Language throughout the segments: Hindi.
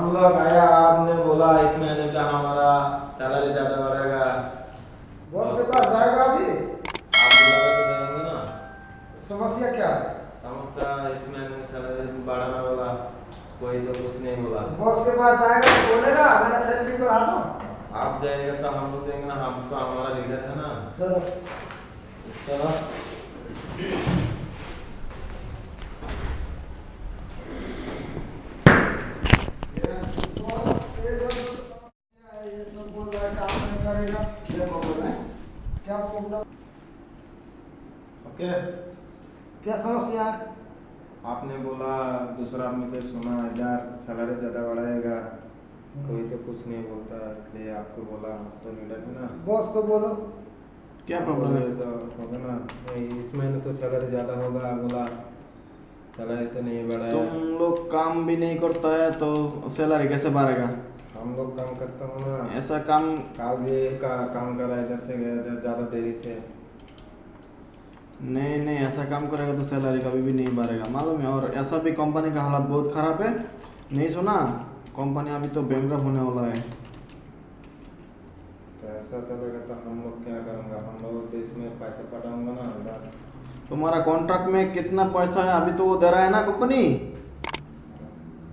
हम लोग आया, आपने बोला इस महीने का हमारा सैलरी ज्यादा बढ़ेगा। बॉस के पास जाएगा अभी? आप बोलोगे तो जाएंगे ना। समस्या क्या है? समस्या इस महीने में सैलरी बढ़ाना बोला, कोई तो कुछ नहीं बोला। बॉस के पास जाएगा तो बोलेगा मेरा सैलरी बढ़ा दो। आप जाएंगे तो हम लोग देंगे ना, हम तो हमारा लीडर है ना। चलो चलो ये सब बोल रहा है काम नहीं करेगा, देखो बोल रहा है क्या प्रॉब्लम, ओके। क्या समस्या है? आपने बोला दूसरा आदमी तो सुना 1000 सैलरी ज़्यादा बढ़ाएगा, कोई तो कुछ नहीं बोलता, इसलिए आपको बोला। तो लीडर है ना। बॉस को बोलो क्या प्रॉब्लम है? तो होगा ना, इस महीने तो सैलरी ज़्यादा होगा, बोला सैलरी तो नहीं बढ़ाया। तुम लोग काम भी नहीं करता है तो सैलरी कैसे बढ़ेगा? हम लोग काम करता हूँ ना, ऐसा काम काल भी काम कर रहा है, इधर से गया ज़्यादा देरी से। नहीं नहीं, ऐसा काम करेगा तो सैलरी कभी भी नहीं बढ़ेगा, मालूम है। और ऐसा भी कंपनी का हालत बहुत ख़राब है, नहीं सुना? कंपनी अभी तो बैंकरप्ट होने वाला है। तो ऐसा चलेगा तो हम लोग क्या करेंगे? हम लोग देश में पैसे पटाऊंगा ना इधर। तुम्हारा कॉन्ट्रैक्ट में कितना पैसा है अभी तो वो दे रहा है ना कंपनी?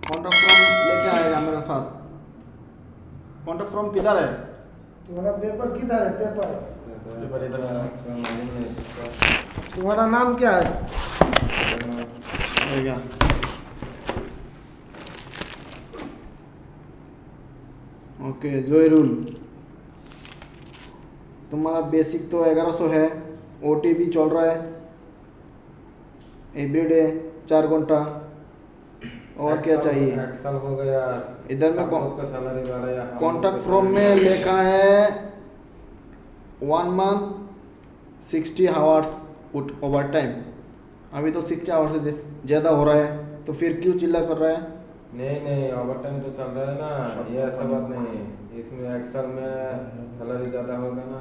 कॉन्ट्रैक्ट फॉर्म लेके आएगा मेरे पास। कॉन्ट्रैक्ट फॉर्म किधर है? तुम्हारा पेपर किधर है? पेपर पेपर इधर है। तुम्हारा नाम क्या है? क्या? ओके, जोयरुल। तुम्हारा बेसिक तो 1100 है, ओटी भी चल रहा है एवरीडे 4 घंटा। और क्या चाहिए? एक्सेल हो गया इधर में सब लोग का सैलरी बढ़ाया। कॉन्ट्रैक्ट फॉर्म में लिखा है 1 मंथ 60 आवर्स ओवर टाइम। अभी तो 60 आवर्स से ज़्यादा हो रहा है, तो फिर क्यों चिल्ला कर रहा है? नहीं ओवर टाइम तो चल रहा है ना, ये ऐसा बात नहीं। इसमें एक्सेल में सैलरी ज़्यादा होगा ना।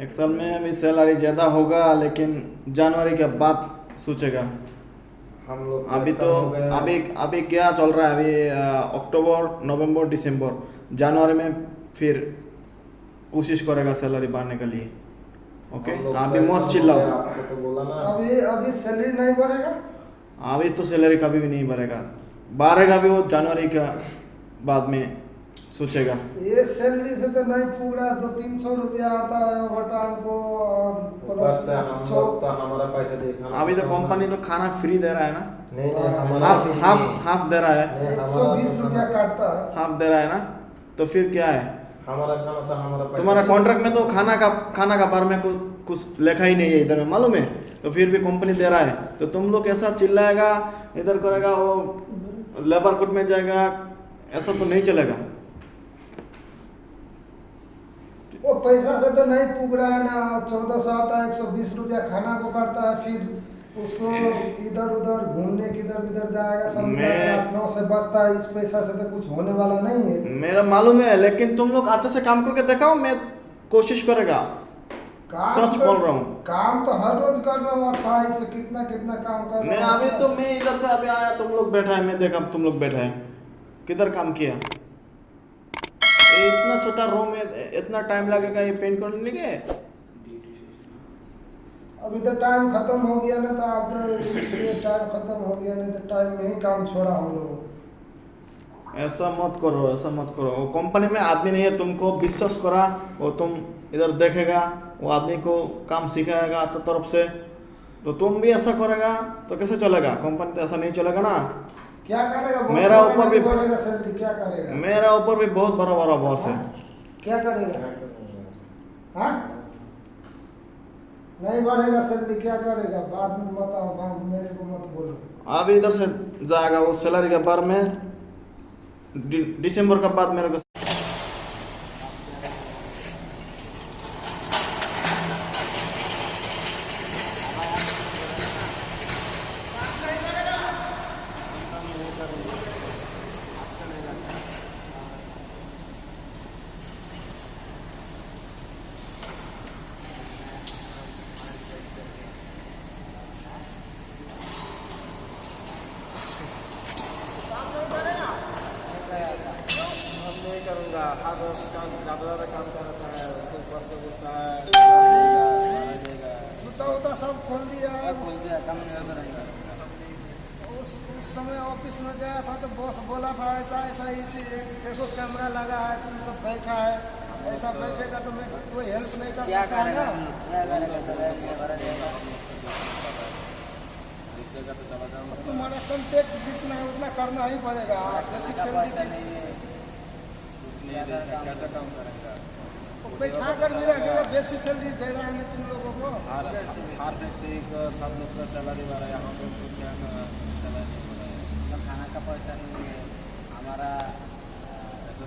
एक्सेल में अभी सैलरी ज़्यादा होगा, लेकिन जनवरी के बाद सोचेगा। हम लोग अभी Excel तो हो गया। अभी क्या चल रहा है? अभी अक्टूबर, नवंबर, दिसंबर, जनवरी में फिर कोशिश करेगा सैलरी बढ़ाने के लिए। ओके, हम लोग अभी Excel मत हो चिल्लाओ। गया, आपको तो बोला ना। अभी सैलरी नहीं बढ़ेगा? अभी तो सैलरी कभी भी नहीं बढ़ेगा, बढ़ेगा भी वो जनवरी का बाद में सोचेगा। ये सैलरी से तो नहीं पूरा, 200-300 रुपया आता है ओवरटाइम को, ऊपर से हम लोग तो हमारा पैसा देखा ना। अभी तो कंपनी तो खाना फ्री दे रहा है ना, नहीं हमारा हाफ free हाफ नहीं। हाफ दे रहा है, नहीं, 120 रुपया काटता है। हाफ दे रहा है ना, तो फिर क्या है? हमारा खाना तो हमारा पैसा। तुम्हारा कॉन्ट्रैक्ट में तो खाना का बारे में कुछ लिखा ही नहीं है इधर में, मालूम है? तो फिर भी कंपनी दे रहा है, तो तुम लोग ऐसा चिल्लाएगा, इधर करेगा, वो लेबर कोर्ट में जाएगा, ऐसा तो नहीं चलेगा। वो पैसा से तो नहीं पूग रहा है ना, 1400 आता है, 120 रुपया खाना को काटता है, फिर उसको इधर उधर घूमने किधर किधर जाएगा, सब 8-9 से बचता है। इस पैसा से तो कुछ होने वाला नहीं है। मेरा मालूम है, लेकिन तुम लोग अच्छे से काम करके दिखाओ, मैं कोशिश करेगा। सच बोल रहा हूँ, काम तो हर रोज कर रहा हूँ, अच्छा से कितना कितना काम कर मैं रहा हूँ। अभी तो मैं इधर से अभी आया, तुम लोग बैठा है, मैं देखा तुम लोग बैठा है, किधर काम किया? ये इतना छोटा रूम में इतना टाइम लगेगा ये पेंट करने के? अभी तो टाइम खत्म हो गया ना, तो आप तो इसलिए टाइम खत्म हो गया, नहीं तो टाइम में ही काम छोड़ा हम लोग। ऐसा मत करो, ऐसा मत करो। वो कंपनी में आदमी नहीं है, तुमको विश्वास करा, वो तुम इधर देखेगा, वो आदमी को काम सिखाएगा अच्छा तरफ से, तो तुम भी ऐसा करेगा तो कैसे चलेगा? कंपनी तो ऐसा नहीं चलेगा ना। क्या करेगा? मेरा ऊपर भी बढ़ेगा सैलरी, क्या करेगा? मेरा ऊपर भी बहुत बड़ा बड़ा बॉस है। क्या करेगा? हाँ, नहीं बढ़ेगा सैलरी, क्या करेगा? बाद में बताओ, मेरे को मत बोलो। अभी इधर से जाएगा वो सैलरी के बारे में, दिसंबर का बाद मेरे को बोलेगा हर रोज काम ज़्यादा काम करता है उसके ऊपर से बोलता है देगा जूता उता सब खोल दिया है। खोल दिया काम नहीं होता रहेगा। उस समय ऑफिस में गया था तो बॉस बोला था ऐसा ऐसा इसी देखो कैमरा लगा है तुम सब बैठा है ऐसा बैठेगा तो मैं कोई हेल्प नहीं कर सकता है ना। दिखेगा तो चला जाऊँगा। तुम्हारा कॉन्टेक्ट जितना है उतना करना ही पड़ेगा। बेसिक सैलरी कैसा काम करेगा? बैठा कर भी रखेगा बेसिक सैलरी दे रहा है तुम लोगों को। हर व्यक्ति को सब लोग का सैलरी बढ़ा यहाँ पे तो क्या सैलरी बढ़ा है? खाना का पैसा नहीं है हमारा ऐसा